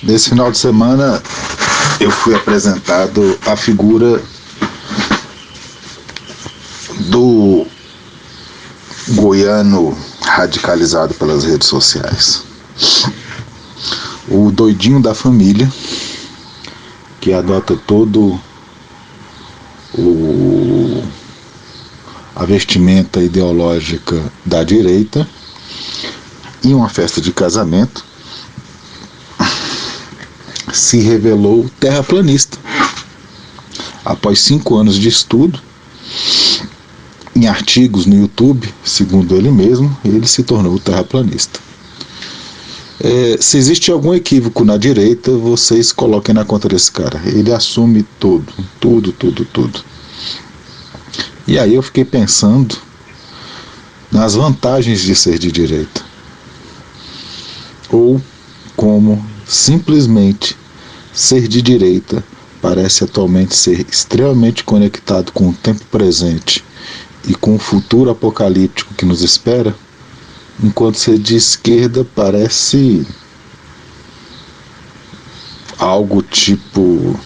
Nesse final de semana eu fui apresentado a figura do goiano radicalizado pelas redes sociais. O doidinho da família, que adota todo a vestimenta ideológica da direita, em uma festa de casamento, se revelou terraplanista. Após 5 anos de estudo, em artigos no YouTube, segundo ele mesmo, ele se tornou terraplanista. Se existe algum equívoco na direita, vocês coloquem na conta desse cara. Ele assume tudo. E aí eu fiquei pensando nas vantagens de ser de direita. Ou como simplesmente ser de direita parece atualmente ser extremamente conectado com o tempo presente e com o futuro apocalíptico que nos espera, enquanto ser de esquerda parece algo tipo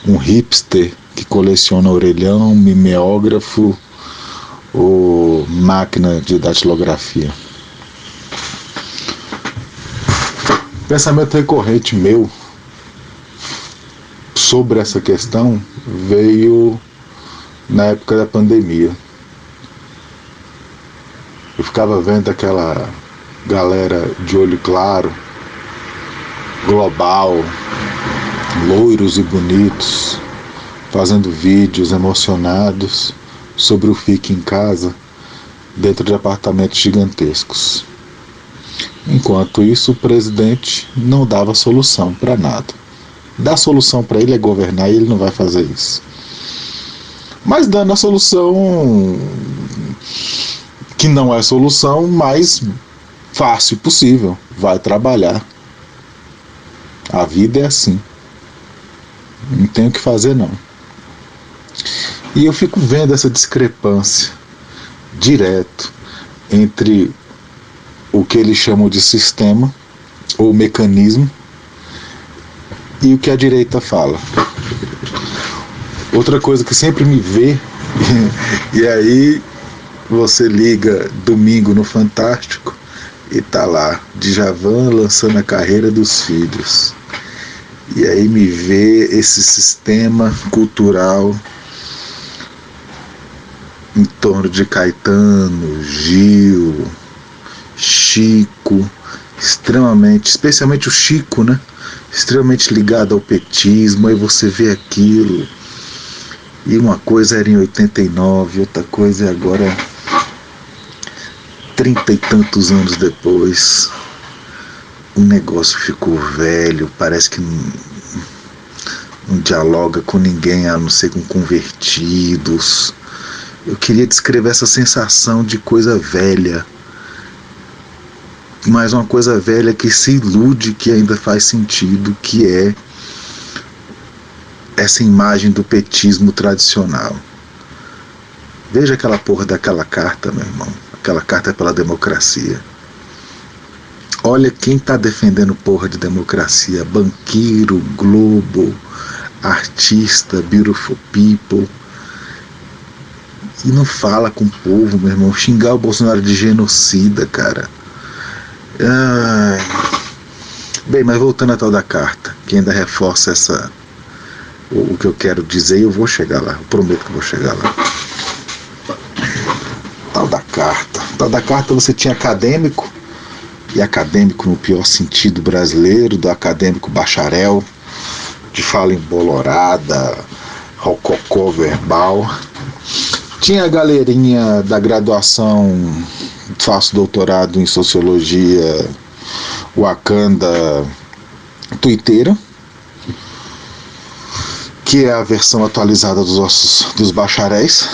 um hipster que coleciona orelhão, mimeógrafo ou máquina de datilografia. Pensamento recorrente meu sobre essa questão veio na época da pandemia. Eu ficava vendo aquela galera de olho claro, global, loiros e bonitos, fazendo vídeos emocionados sobre o fique em casa dentro de apartamentos gigantescos. Enquanto isso, o presidente não dava solução para nada. Dar solução para ele é governar e ele não vai fazer isso. Mas dando a solução que não é solução mais fácil possível, vai trabalhar. A vida é assim. Não tem o que fazer não. E eu fico vendo essa discrepância direto entre o que eles chamam de sistema ou mecanismo e o que a direita fala. Outra coisa que sempre me vê, e aí você liga domingo no Fantástico e tá lá Djavan lançando a carreira dos filhos, e aí me vê esse sistema cultural em torno de Caetano, Gil, Chico, especialmente o Chico, né? Extremamente ligado ao petismo. Aí você vê aquilo, e uma coisa era em 89, outra coisa é agora 30 e tantos anos depois. O negócio ficou velho, parece que não dialoga com ninguém a não ser com convertidos. Eu queria descrever essa sensação de coisa velha, mas uma coisa velha que se ilude que ainda faz sentido, que é essa imagem do petismo tradicional. Veja aquela porra daquela carta, meu irmão. Aquela carta é pela democracia. Olha quem tá defendendo porra de democracia: banqueiro, Globo, artista, beautiful people. E não fala com o povo, meu irmão. Xingar o Bolsonaro de genocida, cara. Bem, mas voltando à tal da carta, que ainda reforça o que eu quero dizer, eu vou chegar lá, eu prometo que eu vou chegar lá. Tal da carta você tinha acadêmico, e acadêmico no pior sentido brasileiro, do acadêmico bacharel, de fala embolorada, rococó verbal. Tinha a galerinha da graduação, faço doutorado em sociologia, Wakanda, tuiteira, que é a versão atualizada dos bacharéis.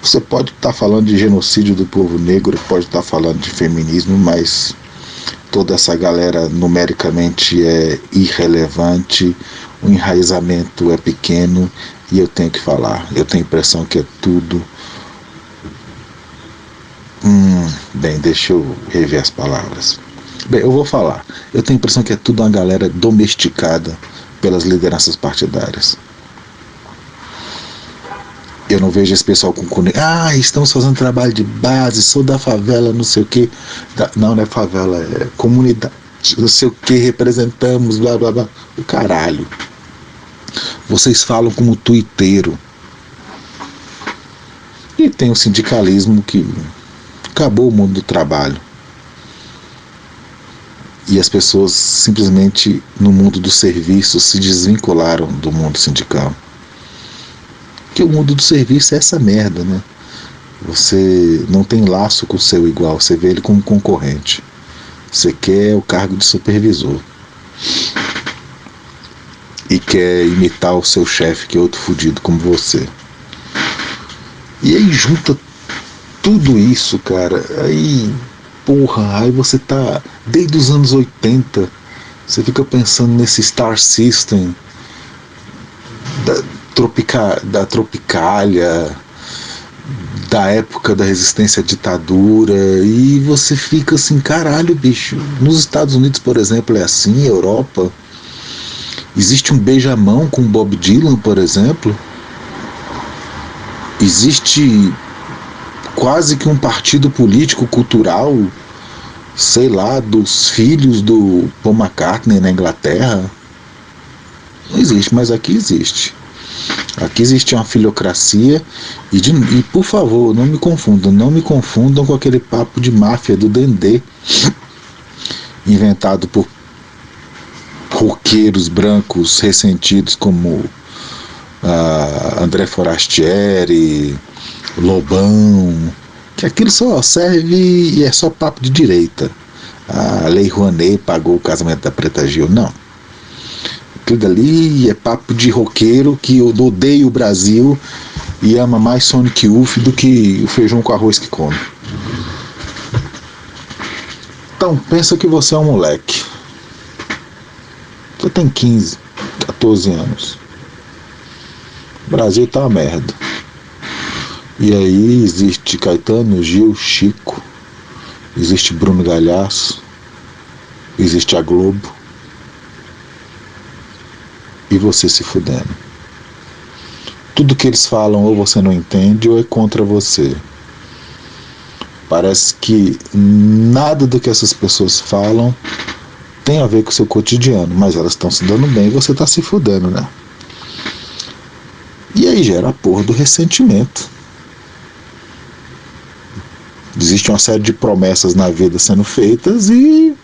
Você pode estar falando de genocídio do povo negro, pode estar falando de feminismo, mas toda essa galera numericamente é irrelevante, o enraizamento é pequeno, e eu tenho que falar, eu tenho a impressão que é tudo... Bem, deixa eu rever as palavras. Bem, eu vou falar. Eu tenho a impressão que é tudo uma galera domesticada pelas lideranças partidárias. Eu não vejo esse pessoal com estamos fazendo trabalho de base, sou da favela, não sei o que. Não é favela, é comunidade, não sei o que, representamos, blá blá blá. O caralho. Vocês falam como tuiteiro. E tem o sindicalismo que acabou o mundo do trabalho. E as pessoas simplesmente no mundo do serviço se desvincularam do mundo sindical. Porque o mundo do serviço é essa merda, né? Você não tem laço com o seu igual, você vê ele como concorrente. Você quer o cargo de supervisor. E quer imitar o seu chefe, que é outro fudido como você. E aí junta tudo isso, cara. Aí, porra, aí você tá desde os anos 80, você fica pensando nesse Star System da Tropicália, da época da resistência à ditadura, e você fica assim, caralho, bicho. Nos Estados Unidos, por exemplo, é assim, Europa. Existe um beijamão com Bob Dylan, por exemplo. Existe quase que um partido político cultural, sei lá, dos filhos do Paul McCartney na Inglaterra. Não existe, mas aqui existe. Aqui existe uma filocracia e por favor, não me confundam com aquele papo de máfia do Dendê, inventado por roqueiros brancos ressentidos como André Forastieri, Lobão, que aquilo só serve e é só papo de direita. A Lei Rouanet pagou o casamento da Preta Gil. Não. Aquilo dali é papo de roqueiro que odeia o Brasil e ama mais Sonic Youth do que o feijão com arroz que come. Então, pensa que você é um moleque. Você tem 15, 14 anos. O Brasil tá uma merda. E aí existe Caetano, Gil, Chico, existe Bruno Galhaço, existe a Globo, e você se fudendo. Tudo que eles falam ou você não entende ou é contra você. Parece que nada do que essas pessoas falam tem a ver com o seu cotidiano, mas elas estão se dando bem e você está se fudendo, né? E aí gera a porra do ressentimento. Existe uma série de promessas na vida sendo feitas e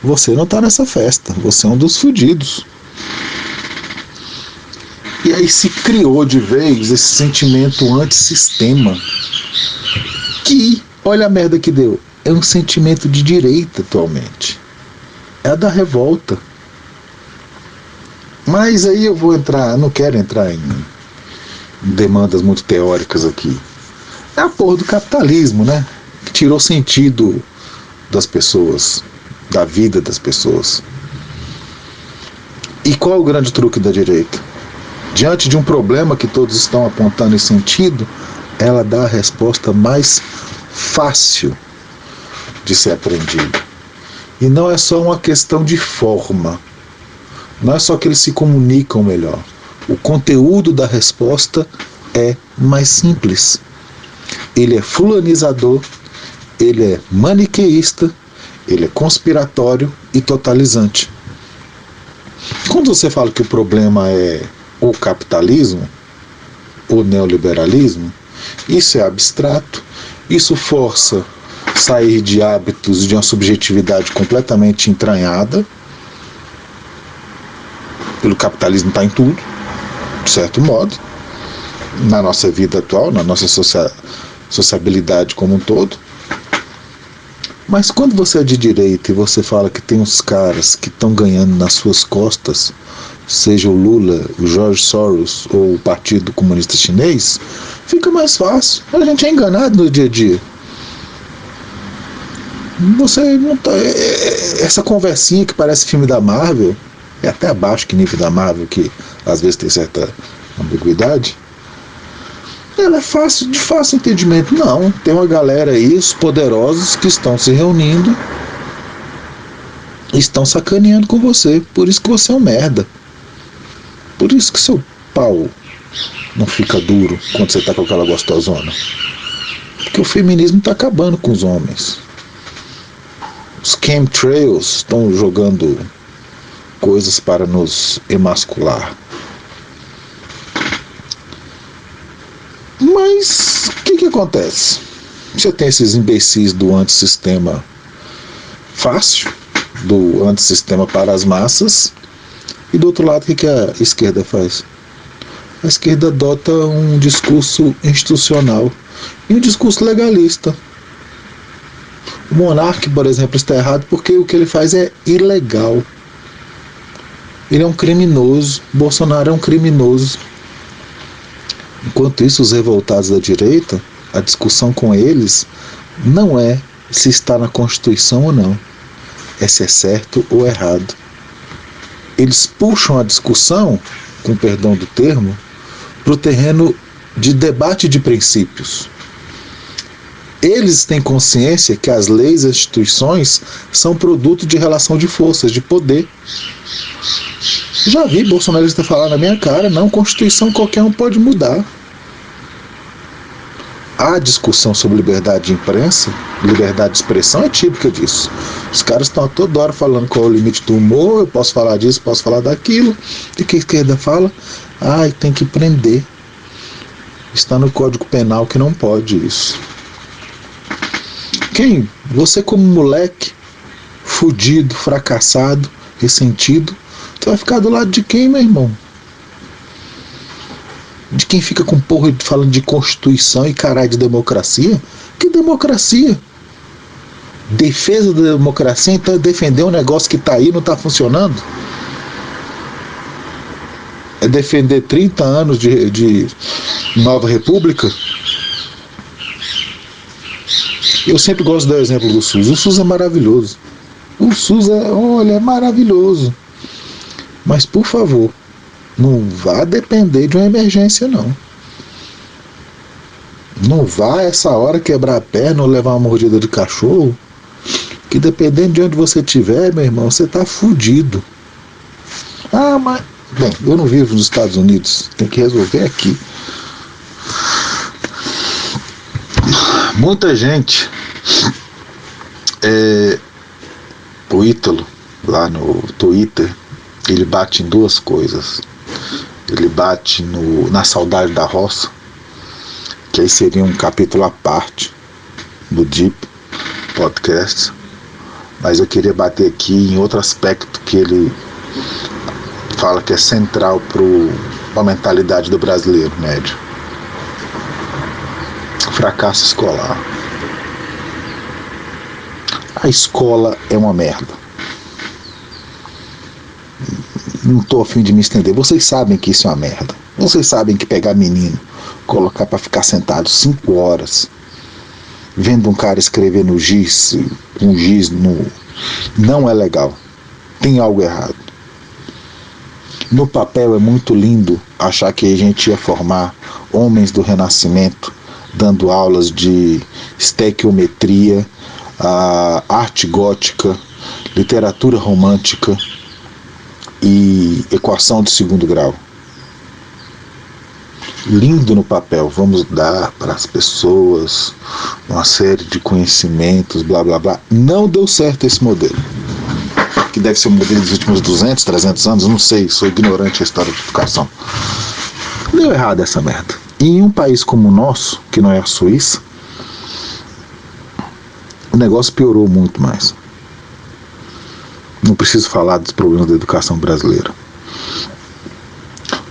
você não está nessa festa, você é um dos fudidos. E aí se criou de vez esse sentimento antissistema, que, olha a merda que deu, é um sentimento de direita atualmente. É a da revolta. Mas aí eu vou entrar, não quero entrar em demandas muito teóricas aqui. É a porra do capitalismo, né? Que tirou sentido das pessoas, da vida das pessoas. E qual é o grande truque da direita? Diante de um problema que todos estão apontando em sentido, ela dá a resposta mais fácil de ser aprendida. E não é só uma questão de forma. Não é só que eles se comunicam melhor. O conteúdo da resposta é mais simples. Ele é fulanizador, ele é maniqueísta, ele é conspiratório e totalizante. Quando você fala que o problema é o capitalismo, o neoliberalismo, isso é abstrato, isso força sair de hábitos de uma subjetividade completamente entranhada. Pelo capitalismo está em tudo, de certo modo, na nossa vida atual, na nossa sociabilidade como um todo. Mas quando você é de direita e você fala que tem uns caras que estão ganhando nas suas costas, seja o Lula, o George Soros ou o Partido Comunista Chinês, fica mais fácil. A gente é enganado no dia a dia. Você não tá, essa conversinha que parece filme da Marvel, é até abaixo que nível da Marvel, que às vezes tem certa ambiguidade, ela é fácil, de fácil entendimento. Não, tem uma galera aí, os poderosos, que estão se reunindo estão sacaneando com você. Por isso que você é um merda. Por isso que seu pau não fica duro quando você tá com aquela gostosona. Porque o feminismo tá acabando com os homens. Os chemtrails estão jogando coisas para nos emascular. Mas o que acontece? Você tem esses imbecis do antissistema fácil, do antissistema para as massas, e do outro lado o que a esquerda faz? A esquerda adota um discurso institucional e um discurso legalista. O monarca, por exemplo, está errado porque o que ele faz é ilegal. Ele é um criminoso. Bolsonaro é um criminoso. Enquanto isso, os revoltados da direita, a discussão com eles não é se está na Constituição ou não, é se é certo ou errado. Eles puxam a discussão, com perdão do termo, para o terreno de debate de princípios. Eles têm consciência que as leis e as instituições são produto de relação de forças, de poder. Já vi bolsonarista falar na minha cara, não, Constituição qualquer um pode mudar. A discussão sobre liberdade de imprensa, liberdade de expressão é típica disso. Os caras estão toda hora falando qual é o limite do humor, eu posso falar disso, posso falar daquilo. E que a esquerda fala? Tem que prender. Está no Código Penal que não pode isso. Você como moleque, fudido, fracassado, ressentido, tu vai ficar do lado de quem, meu irmão? De quem fica com porra falando de Constituição e caralho de democracia? Que democracia? Defesa da democracia, então é defender um negócio que tá aí e não tá funcionando? É defender 30 anos de nova república? Eu sempre gosto do exemplo do SUS. O SUS é maravilhoso. O SUS é maravilhoso. Mas, por favor, não vá depender de uma emergência, não. Não vá essa hora quebrar a perna ou levar uma mordida de cachorro, que dependendo de onde você estiver, meu irmão, você tá fudido. Mas... Bem, eu não vivo nos Estados Unidos. Tem que resolver aqui. Muita gente... O Ítalo, lá no Twitter, ele bate em duas coisas. Ele bate na saudade da roça, que aí seria um capítulo à parte do Deep Podcast, mas eu queria bater aqui em outro aspecto que ele fala que é central para a mentalidade do brasileiro médio: fracasso escolar. A escola é uma merda. Não estou a fim de me estender. Vocês sabem que isso é uma merda. Vocês sabem que pegar menino, colocar para ficar sentado 5 horas, vendo um cara escrever no giz, não é legal. Tem algo errado. No papel é muito lindo achar que a gente ia formar homens do Renascimento, dando aulas de estequiometria, arte gótica, literatura romântica e equação de segundo grau. Lindo no papel. Vamos dar para as pessoas uma série de conhecimentos, blá blá blá. Não deu certo esse modelo, que deve ser o modelo dos últimos 200, 300 anos, não sei, sou ignorante da história de educação. Deu errado essa merda. E em um país como o nosso, que não é a Suíça, o negócio piorou muito mais. Não preciso falar dos problemas da educação brasileira.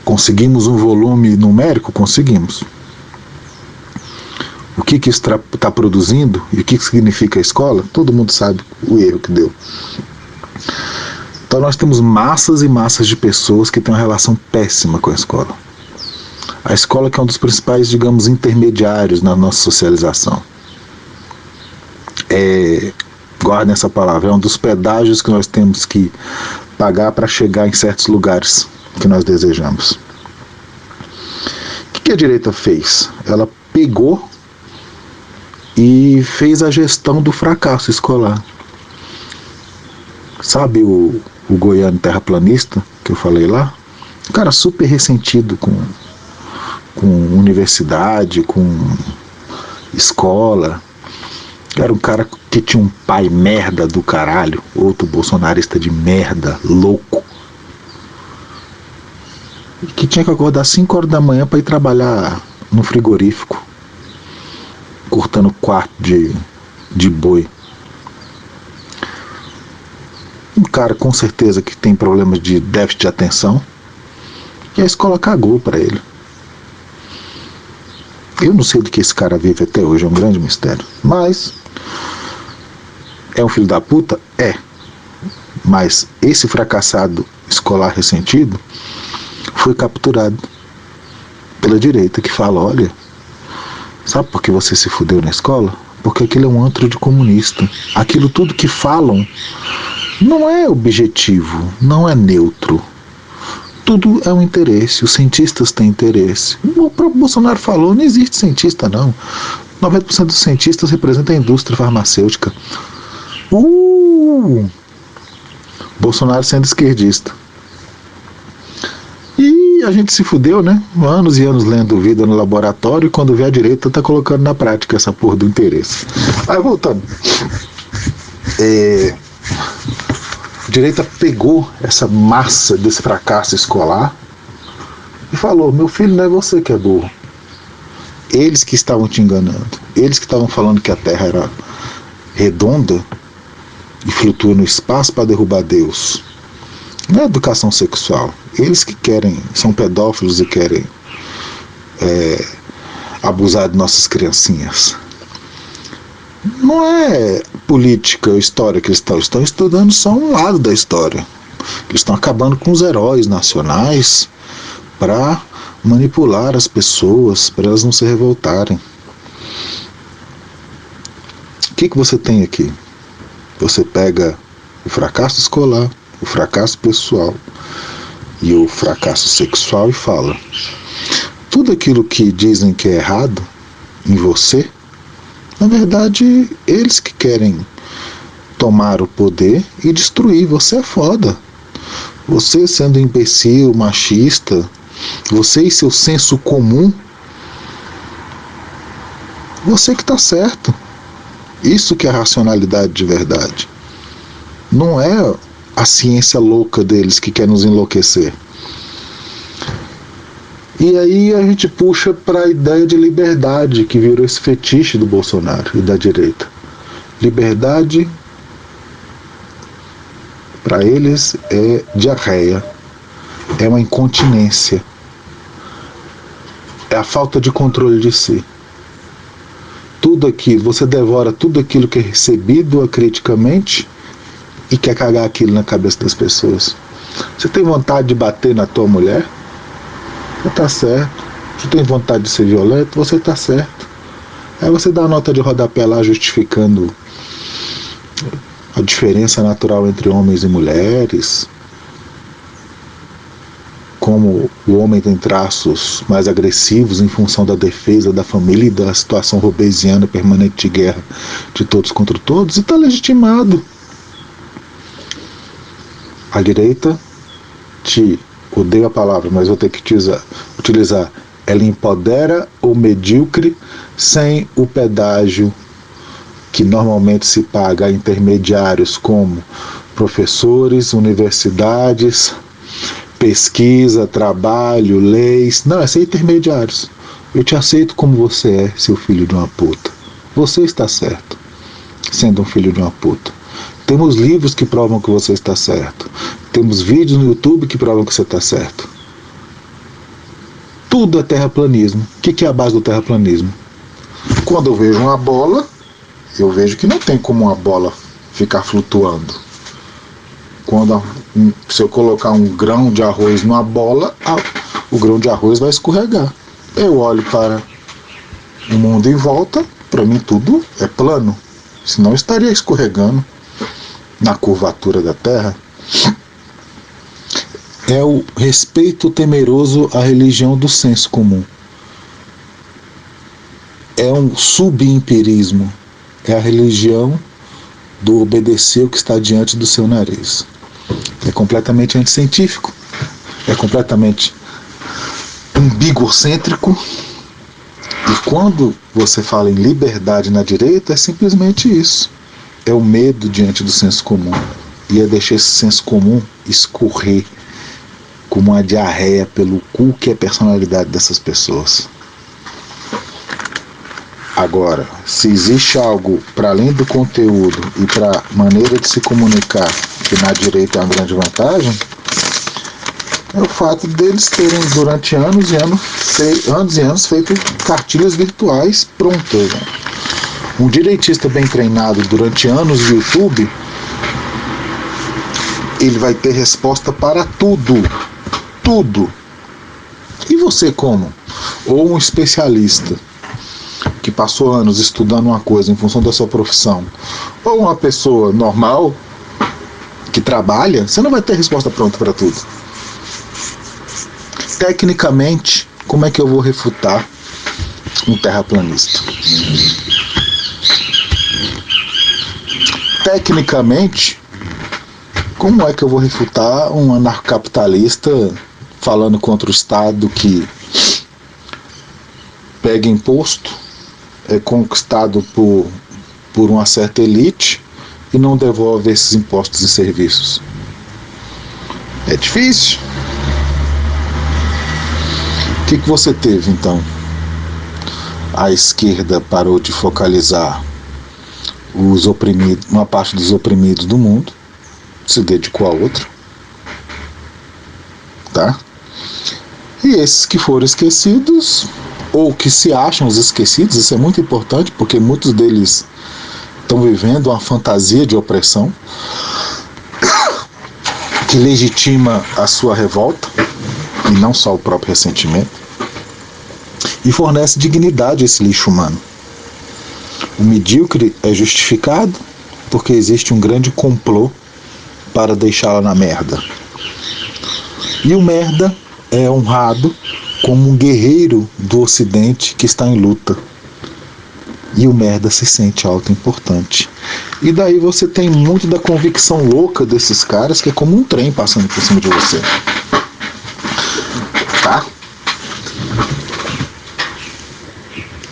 Conseguimos um volume numérico? Conseguimos. O que isso está produzindo e o que significa a escola? Todo mundo sabe o erro que deu. Então nós temos massas e massas de pessoas que têm uma relação péssima com a escola. A escola que é um dos principais, digamos, intermediários na nossa socialização. Guardem essa palavra, é um dos pedágios que nós temos que pagar para chegar em certos lugares que nós desejamos. O que a direita fez? Ela pegou e fez a gestão do fracasso escolar. Sabe o goiano terraplanista que eu falei lá? Um cara super ressentido com universidade, com escola. Era um cara que tinha um pai merda do caralho, outro bolsonarista de merda, louco, e que tinha que acordar 5 horas da manhã para ir trabalhar no frigorífico, cortando quarto de boi. Um cara com certeza que tem problemas de déficit de atenção, e a escola cagou para ele. Eu não sei do que esse cara vive até hoje, é um grande mistério. Mas é um filho da puta? É. Mas esse fracassado escolar ressentido foi capturado pela direita, que fala: olha, sabe por que você se fudeu na escola? Porque aquilo é um antro de comunista. Aquilo tudo que falam não é objetivo, não é neutro. Tudo é um interesse, os cientistas têm interesse. O próprio Bolsonaro falou: não existe cientista não. 90% dos cientistas representam a indústria farmacêutica. Bolsonaro sendo esquerdista. E a gente se fudeu, né? Anos e anos lendo vida no laboratório, e quando vê a direita tá colocando na prática essa porra do interesse. Aí voltando. A direita pegou essa massa desse fracasso escolar e falou: meu filho, não é você que é burro. Eles que estavam te enganando. Eles que estavam falando que a Terra era redonda e flutua no espaço para derrubar Deus. Não é educação sexual. Eles que querem, são pedófilos e querem abusar de nossas criancinhas. Não é política ou história que eles estão estudando só um lado da história. Eles estão acabando com os heróis nacionais para manipular as pessoas, para elas não se revoltarem. O que você tem aqui? Você pega o fracasso escolar, o fracasso pessoal e o fracasso sexual e fala: tudo aquilo que dizem que é errado em você, na verdade, eles que querem tomar o poder e destruir. Você é foda. Você sendo imbecil, machista, você e seu senso comum, você que tá certo. Isso que é a racionalidade de verdade. Não é a ciência louca deles que quer nos enlouquecer. E aí a gente puxa para a ideia de liberdade, que virou esse fetiche do Bolsonaro e da direita. Liberdade, para eles, é diarreia, é uma incontinência, é a falta de controle de si. Tudo aquilo, você devora tudo aquilo que é recebido acriticamente e quer cagar aquilo na cabeça das pessoas. Você tem vontade de bater na tua mulher? Você tá certo. Você tem vontade de ser violento? Você tá certo. Aí você dá a nota de rodapé lá justificando a diferença natural entre homens e mulheres, como o homem tem traços mais agressivos em função da defesa da família e da situação robesiana permanente de guerra de todos contra todos, e está legitimado. A direita, odeio a palavra, mas vou ter que utilizar, ela empodera o medíocre sem o pedágio que normalmente se paga a intermediários como professores, universidades, pesquisa, trabalho, leis. Não, é ser intermediários. Eu te aceito como você é, seu filho de uma puta. Você está certo, sendo um filho de uma puta. Temos livros que provam que você está certo. Temos vídeos no YouTube que provam que você está certo. Tudo é terraplanismo. O que é a base do terraplanismo? Quando eu vejo uma bola, eu vejo que não tem como uma bola ficar flutuando. Se eu colocar um grão de arroz numa bola, o grão de arroz vai escorregar. Eu olho para o mundo em volta, para mim tudo é plano. Senão eu estaria escorregando na curvatura da Terra. É o respeito temeroso à religião do senso comum. É um subempirismo. É a religião do obedecer o que está diante do seu nariz. É completamente anticientífico, é completamente umbigocêntrico. E quando você fala em liberdade na direita, é simplesmente isso. É o medo diante do senso comum. E é deixar esse senso comum escorrer como uma diarreia pelo cu, que é a personalidade dessas pessoas. Agora, se existe algo para além do conteúdo e para a maneira de se comunicar, que na direita é uma grande vantagem, é o fato deles terem durante anos e anos feito cartilhas virtuais prontas. Né? Um direitista bem treinado durante anos no YouTube, ele vai ter resposta para tudo. Tudo. E você como? Ou um especialista que passou anos estudando uma coisa em função da sua profissão, ou uma pessoa normal que trabalha, você não vai ter resposta pronta para tudo. Tecnicamente, como é que eu vou refutar um terraplanista? Tecnicamente, como é que eu vou refutar um anarcocapitalista falando contra o Estado que pega imposto, é conquistado por uma certa elite e não devolve esses impostos e serviços? É difícil. O que você teve então? A esquerda parou de focalizar os oprimidos, uma parte dos oprimidos do mundo, se dedicou a outra, tá? E esses que foram esquecidos, ou que se acham os esquecidos, isso é muito importante, porque muitos deles estão vivendo uma fantasia de opressão que legitima a sua revolta, e não só o próprio ressentimento, e fornece dignidade a esse lixo humano. O medíocre é justificado porque existe um grande complô para deixá-la na merda. E o merda é honrado como um guerreiro do Ocidente que está em luta. E o merda se sente autoimportante. E daí você tem muito da convicção louca desses caras, que é como um trem passando por cima de você. Tá?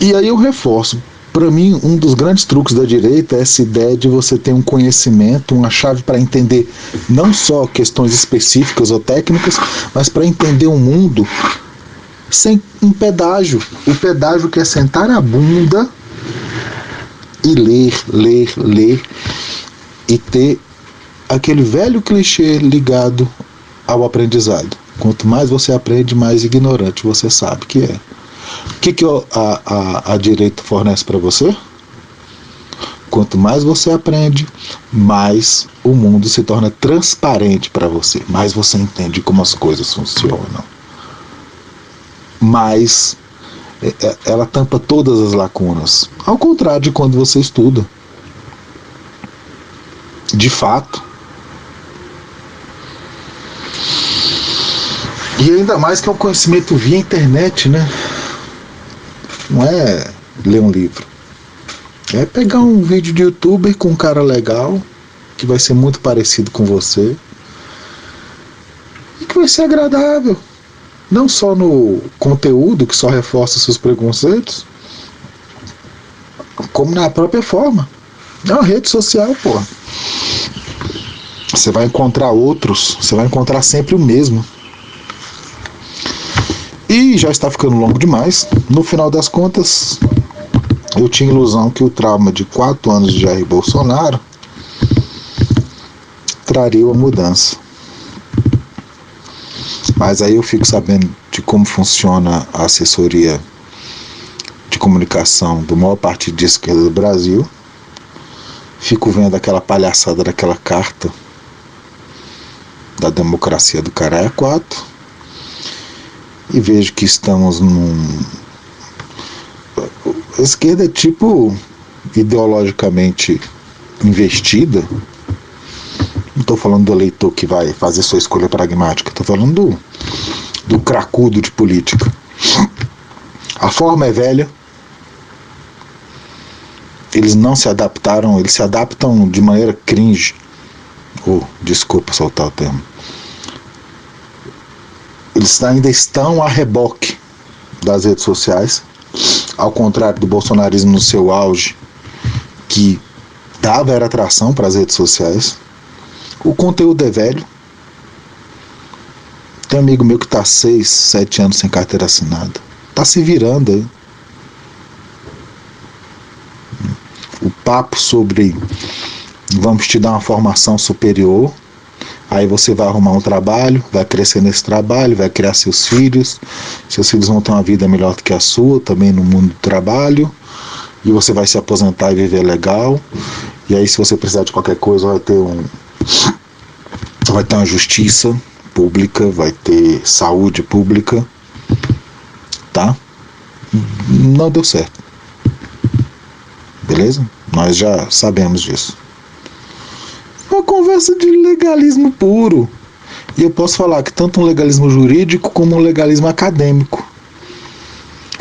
E aí eu reforço. Para mim, um dos grandes truques da direita é essa ideia de você ter um conhecimento, uma chave para entender não só questões específicas ou técnicas, mas para entender o mundo sem um pedágio. O pedágio que é sentar a bunda e ler e ter aquele velho clichê ligado ao aprendizado. Quanto mais você aprende, mais ignorante você sabe que é. O que a direita fornece para você? Quanto mais você aprende, mais o mundo se torna transparente para você. Mais você entende como as coisas funcionam. Mais ela tampa todas as lacunas. Ao contrário de quando você estuda. De fato. E ainda mais que é um conhecimento via internet, né? Não é ler um livro. É pegar um vídeo de youtuber com um cara legal, que vai ser muito parecido com você, e que vai ser agradável. Não só no conteúdo, que só reforça seus preconceitos, como na própria forma. É uma rede social, pô. Você vai encontrar outros, você vai encontrar sempre o mesmo. E já está ficando longo demais. No final das contas, eu tinha ilusão que o trauma de 4 anos de Jair Bolsonaro traria uma mudança. Mas aí eu fico sabendo de como funciona a assessoria de comunicação do maior partido de esquerda do Brasil. Fico vendo aquela palhaçada daquela carta da democracia do caralho 4. E vejo que estamos a esquerda é tipo ideologicamente investida. Não estou falando do eleitor que vai fazer sua escolha pragmática, estou falando do cracudo de política. A forma é velha, eles não se adaptaram, eles se adaptam de maneira cringe. Desculpa soltar o termo. Eles ainda estão a reboque das redes sociais, ao contrário do bolsonarismo no seu auge, que era atração para as redes sociais. O conteúdo é velho. Tem um amigo meu que está 6, 7 anos sem carteira assinada. Está se virando aí. O papo sobre vamos te dar uma formação superior, aí você vai arrumar um trabalho, vai crescer nesse trabalho, vai criar seus filhos vão ter uma vida melhor do que a sua, também no mundo do trabalho, e você vai se aposentar e viver legal, e aí se você precisar de qualquer coisa vai ter uma justiça pública, vai ter saúde pública, tá? Não deu certo. Beleza? Nós já sabemos disso. Uma conversa de legalismo puro. E eu posso falar que tanto um legalismo jurídico como um legalismo acadêmico.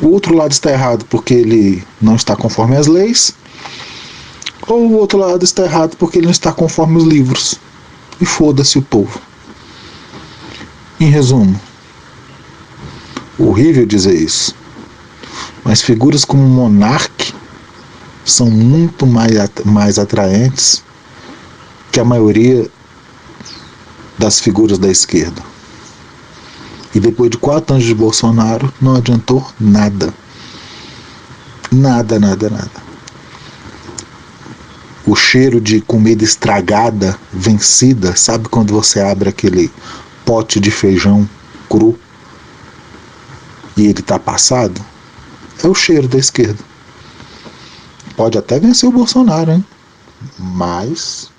O outro lado está errado porque ele não está conforme as leis, ou o outro lado está errado porque ele não está conforme os livros. E foda-se o povo. Em resumo, horrível dizer isso, mas figuras como Monark são muito mais atraentes que a maioria das figuras da esquerda. E depois de 4 anos de Bolsonaro, não adiantou nada. Nada. O cheiro de comida estragada, vencida, sabe quando você abre aquele pote de feijão cru e ele está passado? É o cheiro da esquerda. Pode até vencer o Bolsonaro, hein? Mas